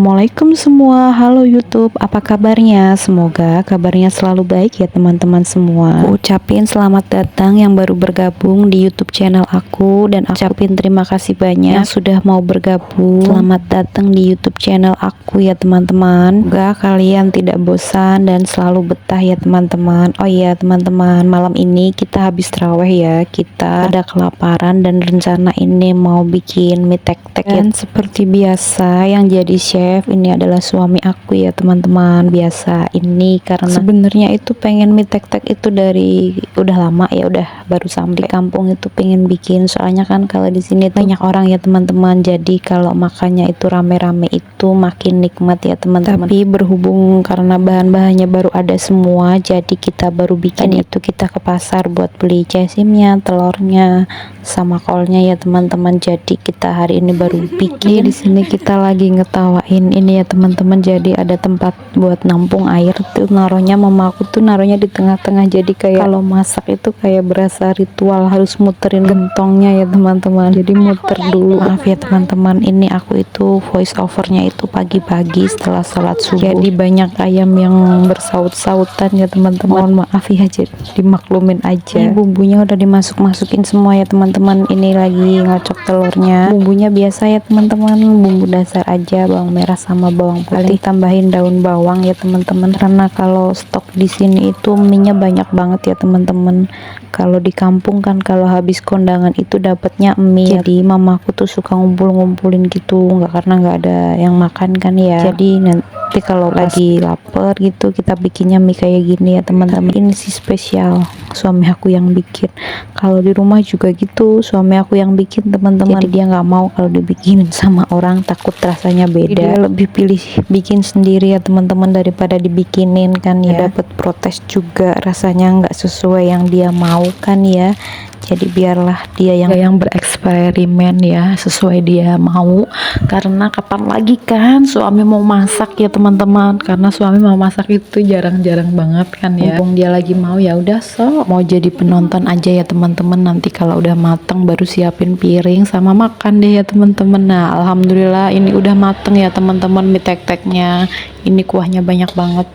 Assalamualaikum semua, halo YouTube, apa kabarnya? Semoga kabarnya selalu baik ya teman-teman semua. Aku ucapin selamat datang yang baru bergabung di YouTube channel aku, dan aku ucapin terima kasih banyak yang sudah mau bergabung. Selamat datang di YouTube channel aku ya teman-teman. Semoga kalian tidak bosan dan selalu betah ya teman-teman. Oh iya teman-teman, malam ini kita habis taraweh ya. Kita ada kelaparan dan rencana ini mau bikin mie tek-tek ya. Dan seperti biasa yang jadi chef ini adalah suami aku ya teman-teman. Biasa ini karena sebenarnya itu pengen mie tek-tek itu dari udah lama ya, udah baru sampai kampung itu pengen bikin, soalnya kan kalau di sini banyak orang ya teman-teman, jadi kalau makannya itu rame-rame itu makin nikmat ya teman-teman. Tapi berhubung karena bahan-bahannya baru ada semua, jadi kita baru bikin itu kita ke pasar buat beli cesimnya, telurnya, sama kolnya ya teman-teman. Jadi kita hari ini baru bikin. Di sini kita lagi ngetawain ini ya teman-teman, jadi ada tempat buat nampung air tuh, naruhnya mama aku tuh naruhnya di tengah-tengah, jadi kayak kalau masak itu kayak berasa ritual, harus muterin gentongnya ya teman-teman, jadi muter dulu. Maaf ya teman-teman, ini aku itu voice overnya itu pagi-pagi setelah sholat subuh, jadi banyak ayam yang bersaut-sautan ya teman-teman, maaf ya, jadi dimaklumin aja. Ini bumbunya udah dimasuk-masukin semua ya teman-teman, ini lagi ngocok telurnya. Bumbunya biasa ya teman-teman, bumbu dasar aja, bawang merah sama bawang putih, tambahin daun bawang ya teman-teman, karena kalau stok di sini itu minyak banyak banget ya teman-teman. Kalau di kampung kan kalau habis kondangan itu dapatnya mie, jadi mamaku tuh suka ngumpul-ngumpulin gitu, karena nggak ada yang makan kan ya, jadi nanti kalau lagi lapar gitu kita bikinnya mie kayak gini ya teman-teman. Ini sih spesial suami aku yang bikin, kalau di rumah juga gitu suami aku yang bikin teman-teman, jadi dia nggak mau kalau dibikinin sama orang, takut rasanya beda, dia lebih pilih bikin sendiri ya teman-teman daripada dibikinin kan ya, dapat protes juga rasanya nggak sesuai yang dia mau kan ya, jadi biarlah dia yang bereksperimen ya sesuai dia mau, karena kapan lagi kan suami mau masak ya teman-teman, karena suami mau masak itu jarang-jarang banget kan ya. Mumpung dia lagi mau, ya udah sok mau jadi penonton aja ya teman-teman, nanti kalau udah mateng baru siapin piring sama makan deh ya teman-teman. Nah alhamdulillah ini udah mateng ya teman-teman mie tek-teknya, ini kuahnya banyak banget.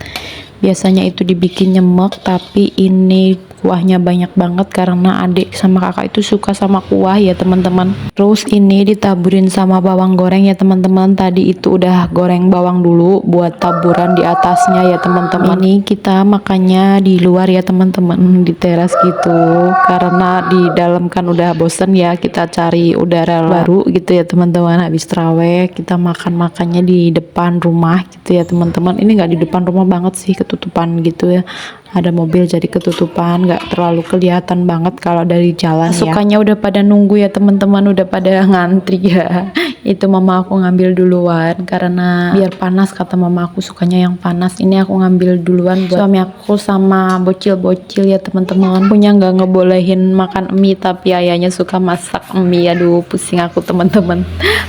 Biasanya itu dibikin nyemek, tapi ini kuahnya banyak banget karena adik sama kakak itu suka sama kuah ya teman-teman. Terus ini ditaburin sama bawang goreng ya teman-teman, tadi itu udah goreng bawang dulu buat taburan di atasnya ya teman-teman. Ini kita makannya di luar ya teman-teman, di teras gitu, karena di dalam kan udah bosen ya, kita cari udara baru gitu ya teman-teman. Habis terawih kita makannya di depan rumah gitu ya teman-teman. Ini nggak di depan rumah banget sih, ketutupan gitu ya, ada mobil jadi ketutupan, nggak terlalu kelihatan banget kalau dari jalan. Sukanya udah pada nunggu ya teman-teman, udah pada ngantri ya. Itu mama aku ngambil duluan karena biar panas, kata mama aku sukanya yang panas. Ini aku ngambil duluan buat suami aku sama bocil-bocil ya teman-teman. Punya nggak ngebolehin makan mie, tapi ayahnya suka masak mie, aduh pusing aku teman-teman.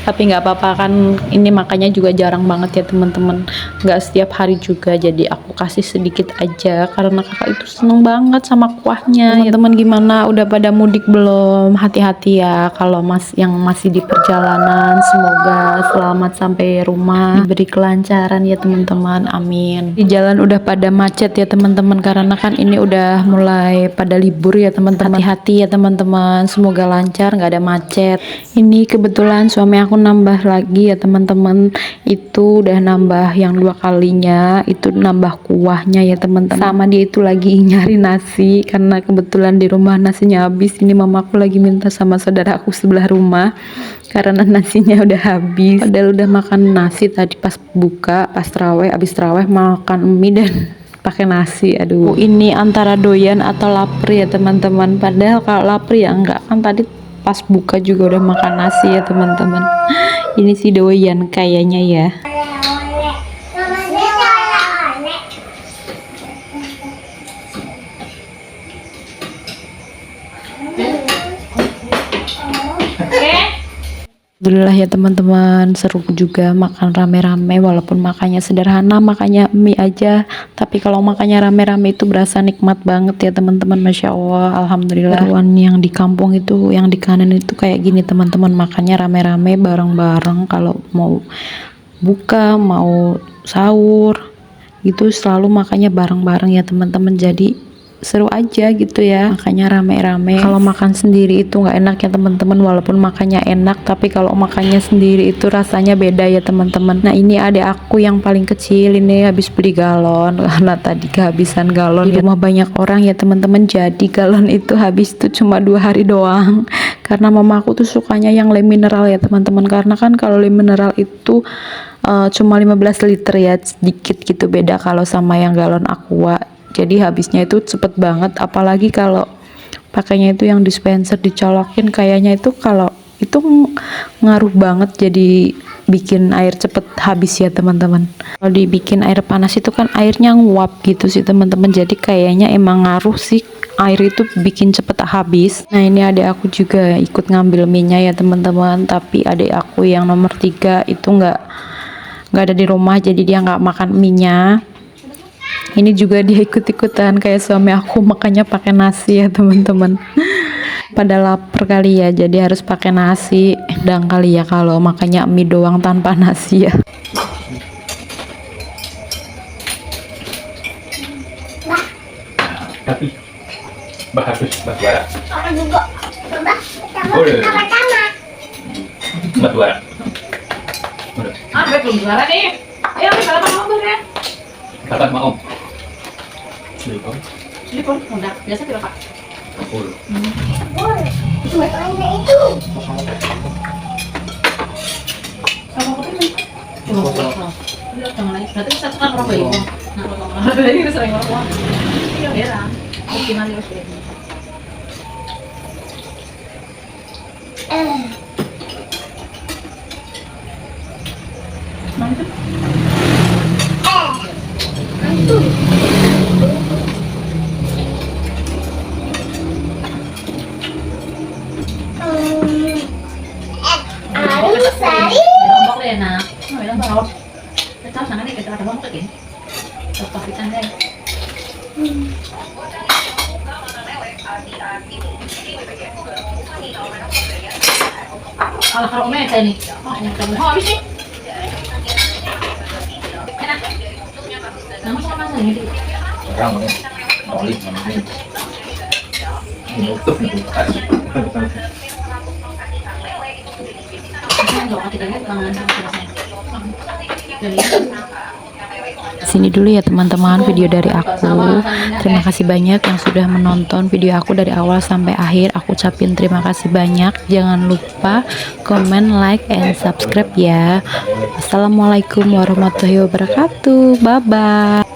Tapi nggak apa-apa kan, ini makanya juga jarang banget ya teman-teman, nggak setiap hari juga, jadi aku kasih sedikit aja karena kakak itu seneng banget sama kuahnya. Teman-teman gimana, udah pada mudik belum? Hati-hati ya kalau yang masih di perjalanan, semoga selamat sampai rumah, diberi kelancaran ya teman-teman, amin. Di jalan udah pada macet ya teman-teman, karena kan ini udah mulai pada libur ya teman-teman. Hati-hati ya teman-teman, semoga lancar, nggak ada macet. Ini kebetulan suami aku nambah lagi ya teman-teman, itu udah nambah yang 2 kalinya, itu nambah kuahnya ya teman-teman. Sama dia itu lagi nyari nasi karena kebetulan di rumah nasinya habis. Ini mamaku lagi minta sama saudara aku sebelah rumah karena nasinya udah habis, padahal udah makan nasi tadi pas buka, pas terawih, abis terawih makan mie dan pakai nasi. Aduh, ini antara doyan atau lapar ya teman-teman, padahal kalau lapar ya enggak, kan tadi pas buka juga udah makan nasi ya teman-teman. Ini sih doyan kayaknya ya. Alhamdulillah ya teman-teman, seru juga makan rame-rame, walaupun makannya sederhana, makannya mie aja, tapi kalau makannya rame-rame itu berasa nikmat banget ya teman-teman. Masya Allah, alhamdulillah. Ruan yang di kampung itu, yang di kanan itu kayak gini teman-teman, makannya rame-rame bareng-bareng. Kalau mau buka, mau sahur, itu selalu makannya bareng-bareng ya teman-teman. Jadi seru aja gitu ya, makanya rame-rame. Kalau makan sendiri itu nggak enak ya teman-teman, walaupun makannya enak tapi kalau makannya sendiri itu rasanya beda ya teman-teman. Nah ini adik aku yang paling kecil ini habis beli galon karena tadi kehabisan galon di rumah banyak orang ya teman-teman, jadi galon itu habis tuh cuma 2 hari doang karena mama aku tuh sukanya yang le mineral ya teman-teman, karena kan kalau le mineral itu cuma 15 liter ya, sedikit gitu beda kalau sama yang galon aqua. Jadi habisnya itu cepet banget, apalagi kalau pakainya itu yang dispenser dicolokin, kayaknya itu kalau itu ngaruh banget, jadi bikin air cepet habis ya teman-teman. Kalau dibikin air panas itu kan airnya nguap gitu sih teman-teman, jadi kayaknya emang ngaruh sih, air itu bikin cepet habis. Nah ini adik aku juga ikut ngambil minyak ya teman-teman, tapi adik aku yang nomor 3 itu nggak ada di rumah, jadi dia nggak makan minyak. Ini juga dia ikut-ikutan kayak suami aku, makanya pakai nasi ya teman-teman. Pada lapar kali ya, jadi harus pakai nasi. Dan kali ya kalau makanya mie doang tanpa nasi ya. Tapi bagus batubara. Orang juga Boleh. pertama. Batubara. Belum juara nih. Ayo kita sarapan mau ya. Kapan mau? Belum. Telepon udah biasa berapa? 10. Itu makanya itu. Sama kopi nih. Jangan lagi. Berarti satu kan orang bayi. Nah, kalau jadi kita sering orang. Iya, beran. Gimana harus ini? Mantap. Arisari. Lombok deh enak. Mau bilang tahu. Tahu sana nih kita ada lombok lagi. Tetap ikan deh. Kalau meta ini. Oh, ini kamu habis nih. Enak. Kamu sama ini. Orang oli namanya. Menutup itu kasih. Sini dulu ya teman-teman video dari aku. Terima kasih banyak yang sudah menonton video aku dari awal sampai akhir. Aku ucapin terima kasih banyak. Jangan lupa komen, like, and subscribe ya. Assalamualaikum warahmatullahi wabarakatuh. Bye bye.